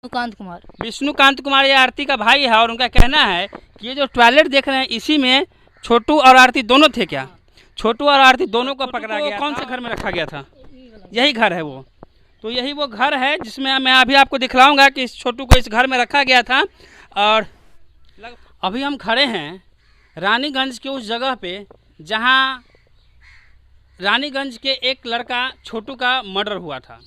विष्णुकांत कुमार। विष्णुकांत कुमार ये आरती का भाई है और उनका कहना है कि ये जो टॉयलेट देख रहे हैं इसी में छोटू और आरती दोनों थे क्या? छोटू और आरती दोनों को पकड़ा गया। कौन से घर में रखा गया था? यही घर है वो। तो यही वो घर है जिसमें मैं अभी आपको दिखलाऊंगा कि इस छोटू को इस घर में रखा गया था। और अभी हम खड़े हैं रानीगंज के उस जगह पे जहाँ रानीगंज के एक लड़का छोटू का मर्डर हुआ था।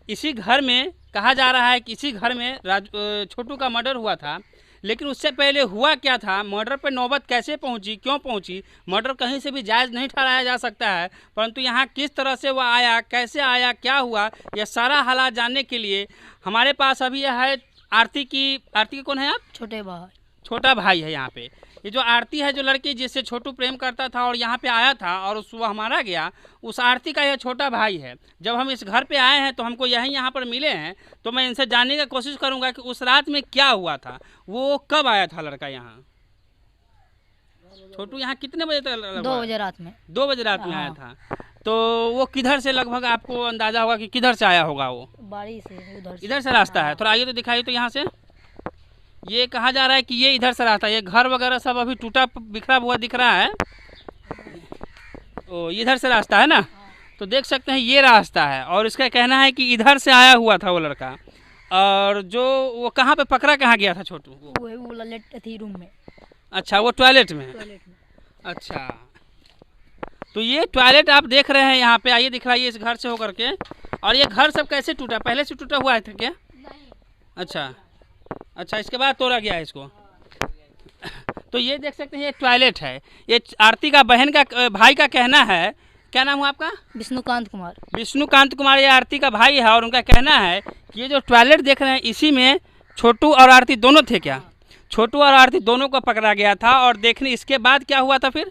इसी घर में कहा जा रहा है कि इसी घर में छोटू का मर्डर हुआ था। लेकिन उससे पहले हुआ क्या था, मर्डर पर नौबत कैसे पहुंची, क्यों पहुंची? मर्डर कहीं से भी जायज़ नहीं ठहराया जा सकता है, परंतु यहाँ किस तरह से वह आया, कैसे आया, क्या हुआ, यह सारा हालात जानने के लिए हमारे पास अभी यह है आरती की कौन है आप? छोटे भाई, छोटा भाई है यहाँ पे। ये जो आरती है, जो लड़की जिससे छोटू प्रेम करता था और यहाँ पे आया था और वो मारा गया, उस आरती का यह छोटा भाई है। जब हम इस घर पे आए हैं तो हमको यहीं यहाँ पर मिले हैं, तो मैं इनसे जानने की कोशिश करूँगा कि उस रात में क्या हुआ था, वो कब आया था लड़का यहाँ। छोटू यहाँ कितने बजे तक? 2 बजे रात में। 2 बजे रात में आया था। तो वो किधर से, लगभग आपको अंदाजा होगा कि किधर से आया होगा? वो बाड़ी से, उधर से। इधर से रास्ता है। थोड़ा आइए तो दिखाइए तो यहाँ से। ये कहा जा रहा है कि ये इधर से रास्ता, ये घर वगैरह सब अभी टूटा बिखरा हुआ दिख रहा है। ओ, इधर से रास्ता है ना? तो देख सकते हैं ये रास्ता है और इसका कहना है कि इधर से आया हुआ था वो लड़का। और जो वो कहाँ पे पकड़ा, कहाँ गया था छोटू? वो ललेट थी रूम में। अच्छा, वो टॉयलेट में। अच्छा, तो ये टॉयलेट आप देख रहे हैं यहाँ पे। आइए दिखलाइए इस घर से होकर के। और ये घर सब कैसे टूटा? पहले से टूटा हुआ है क्या? अच्छा, इसके बाद तोड़ा गया है इसको। तो ये देख सकते हैं ये टॉयलेट है। ये आरती का बहन का भाई का कहना है। क्या नाम हुआ आपका? विष्णुकांत कुमार। विष्णुकांत कुमार ये आरती का भाई है और उनका कहना है कि ये जो टॉयलेट देख रहे हैं इसी में छोटू और आरती दोनों थे क्या? छोटू और आरती दोनों को पकड़ा गया था। और देखने इसके बाद क्या हुआ था फिर?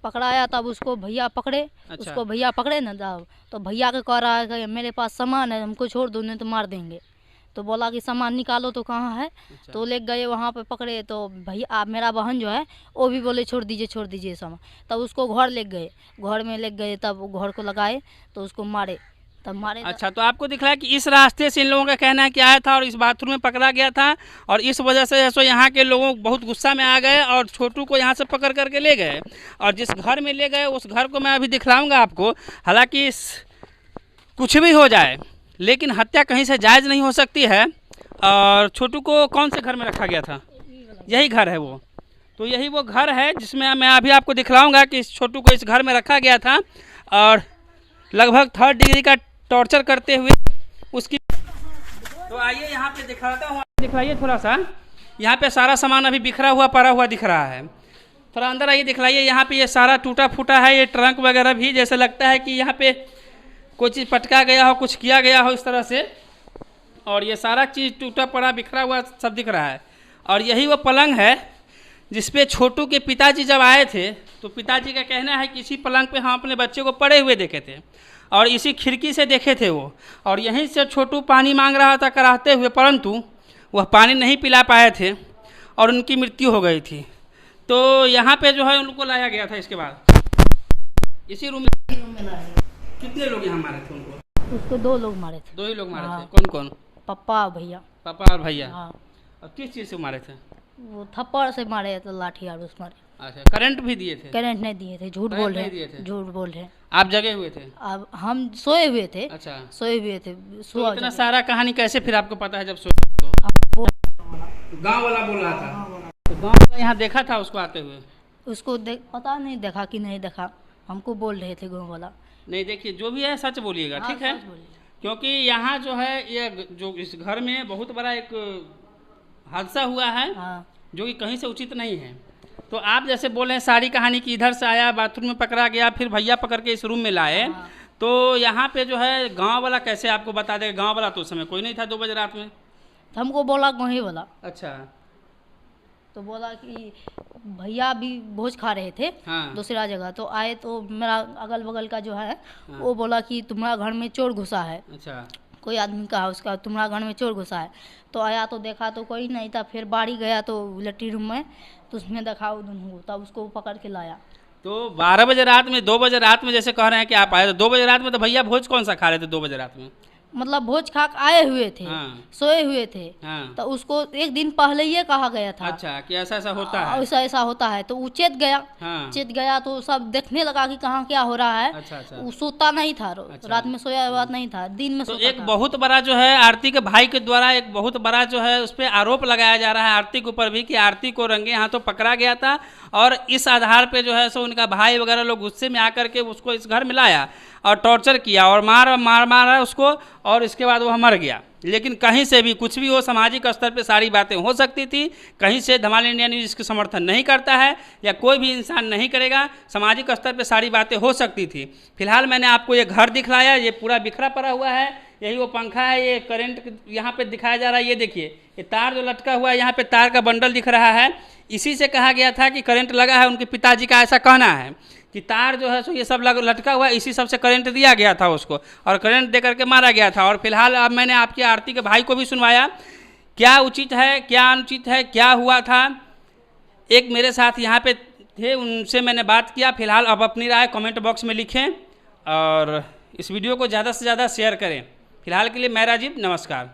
पकड़ाया तब उसको भैया पकड़े। अच्छा। उसको भैया पकड़े ना तब, तो भैया के कह रहा है कि मेरे पास सामान है, हमको छोड़ दो नहीं तो मार देंगे। तो बोला कि सामान निकालो, तो कहाँ है? अच्छा। तो ले गए वहाँ पे पकड़े। तो भैया मेरा बहन जो है वो भी बोले छोड़ दीजिए सामान। तब उसको घर ले गए, घर में ले गए, तब घर को लगाए तो उसको मारे, तब मारे। अच्छा, तो आपको दिख रहा है कि इस रास्ते से इन लोगों का कहना है कि आया था और इस बाथरूम में पकड़ा गया था। और इस वजह से सो यहाँ के लोग बहुत गुस्सा में आ गए और छोटू को यहाँ से पकड़ करके ले गए। और जिस घर में ले गए उस घर को मैं अभी दिखलाऊंगा आपको। हालांकि कुछ भी हो जाए लेकिन हत्या कहीं से जायज़ नहीं हो सकती है। और छोटू को कौन से घर में रखा गया था? यही घर है वो। तो यही वो घर है जिसमें मैं अभी आपको दिखलाऊंगा कि इस छोटू को इस घर में रखा गया था। और लगभग 3rd डिग्री का टॉर्चर करते हुए उसकी। तो आइए यहाँ पे दिखाता हूँ, दिखलाइए थोड़ा सा। यहाँ पे सारा सामान अभी बिखरा हुआ पड़ा हुआ दिख रहा है। थोड़ा अंदर आइए, दिखलाइए। यहाँ पे ये सारा टूटा फूटा है, ये ट्रंक वगैरह भी, जैसे लगता है कि यहाँ पे कोई चीज़ पटका गया हो, कुछ किया गया हो इस तरह से। और ये सारा चीज़ टूटा पड़ा बिखरा हुआ सब दिख रहा है। और यही वो पलंग है जिसपे छोटू के पिताजी जब आए थे तो पिताजी का कहना है कि इसी पलंग पे हम अपने बच्चे को पड़े हुए देखे थे और इसी खिड़की से देखे थे वो। और यहीं से छोटू पानी मांग रहा था कराहते हुए, परंतु वह पानी नहीं पिला पाए थे और उनकी मृत्यु हो गई थी। तो यहाँ पे जो है उनको लाया गया था। इसके बाद इसी रूम में लाया। कितने लोग यहाँ मारे थे उनको? उसको 2 लोग मारे थे। 2 ही लोग मारे थे। हाँ। कौन कौन? पप्पा भैया। पापा और भैया। हाँ। और किस चीज़ से मारे थे? वो थप्पड़ से मारे तो लाठी और उस मारे। अच्छा, करंट भी दिए थे? करंट नहीं दिए थे, झूठ करंट बोल नहीं दिए रहे, थे? झूठ बोल रहे। आप जगे हुए थे? अब हम सोए हुए थे। अच्छा, सोए हुए थे। तो इतना सारा कहानी कैसे फिर आपको पता है जब सोए तो? गांव वाला बोल रहा था। तो गांव वाला यहाँ देखा था उसको आते हुए? उसको पता नहीं देखा कि नहीं देखा, हमको बोल रहे थे गाँव वाला। नहीं, देखिए जो भी है सच बोलिएगा, ठीक है? सच बोलिए। क्योंकि यहाँ जो है ये जो इस घर में बहुत बड़ा एक हादसा हुआ है। हाँ। जो कि कहीं से उचित नहीं है। तो आप जैसे बोल रहे हैं सारी कहानी कि इधर से आया, बाथरूम में पकड़ा गया, फिर भैया पकड़ के इस रूम में लाए। हाँ। तो यहाँ पे जो है गांव वाला कैसे आपको बता देगा? गांव वाला तो उस समय कोई नहीं था 2 बजे रात में। तो हमको बोला वहीं वाला। अच्छा। तो बोला कि भैया भी भोज खा रहे थे। हाँ। दूसरा जगह तो आए तो मेरा अगल बगल का जो है हाँ। वो बोला कि तुम्हारा घर में चोर घुसा है। अच्छा। कोई आदमी कहा उसका तुम्हारा घर में चोर घुसा है। तो आया तो देखा तो कोई नहीं था। फिर बाड़ी गया तो लट्टी रूम में, तो उसमें देखा वो दोनों, तब उसको पकड़ के लाया। तो 12 बजे रात में, 2 बजे रात में जैसे कह रहे हैं कि आप आए, तो 2 बजे रात में तो भैया भोज कौन सा खा रहे थे 2 बजे रात में? मतलब भोज खा के आए हुए थे, हाँ। सोए हुए थे, हाँ। तो उसको एक दिन पहले ये कहा गया था अच्छा कि ऐसा ऐसा होता है। ऐसा ऐसा होता है, तो वो चेत गया। हाँ। चेत गया तो सब देखने लगा कि कहाँ क्या हो रहा है। अच्छा अच्छा। वो सोता नहीं था, अच्छा। रात में सोया हुआ नहीं था, दिन में तो सोता एक था। बहुत बड़ा जो है आरती के भाई के द्वारा एक बहुत बड़ा जो है उस पर आरोप लगाया जा रहा है आरती के ऊपर भी कि आरती को रंगे हाथों पकड़ा गया था, और इस आधार पे जो है सो उनका भाई वगैरह लोग गुस्से में आकर के उसको इस घर में लाया और टॉर्चर किया और मारा उसको, और इसके बाद वो मर गया। लेकिन कहीं से भी कुछ भी हो, सामाजिक स्तर पे सारी बातें हो सकती थी। कहीं से धमाल इंडिया न्यूज़ इसका समर्थन नहीं करता है या कोई भी इंसान नहीं करेगा। सामाजिक स्तर पे सारी बातें हो सकती थी। फिलहाल मैंने आपको ये घर दिखलाया, ये पूरा बिखरा पड़ा हुआ है, यही वो पंखा है, ये करंट यहाँ पे दिखाया जा रहा है। ये देखिए, ये तार जो लटका हुआ है, यहाँ पे तार का बंडल दिख रहा है। इसी से कहा गया था कि करंट लगा है। उनके पिताजी का ऐसा कहना है कि तार जो है सो ये सब लटका हुआ है, इसी सब से करंट दिया गया था उसको, और करंट दे करके मारा गया था। और फिलहाल अब मैंने आपकी आरती के भाई को भी सुनवाया, क्या उचित है क्या अनुचित है, क्या हुआ था। एक मेरे साथ यहाँ पे थे, उनसे मैंने बात किया। फिलहाल अब अपनी राय कमेंट बॉक्स में लिखें और इस वीडियो को ज़्यादा से ज़्यादा शेयर करें। फिलहाल के लिए मैं राजीव, नमस्कार।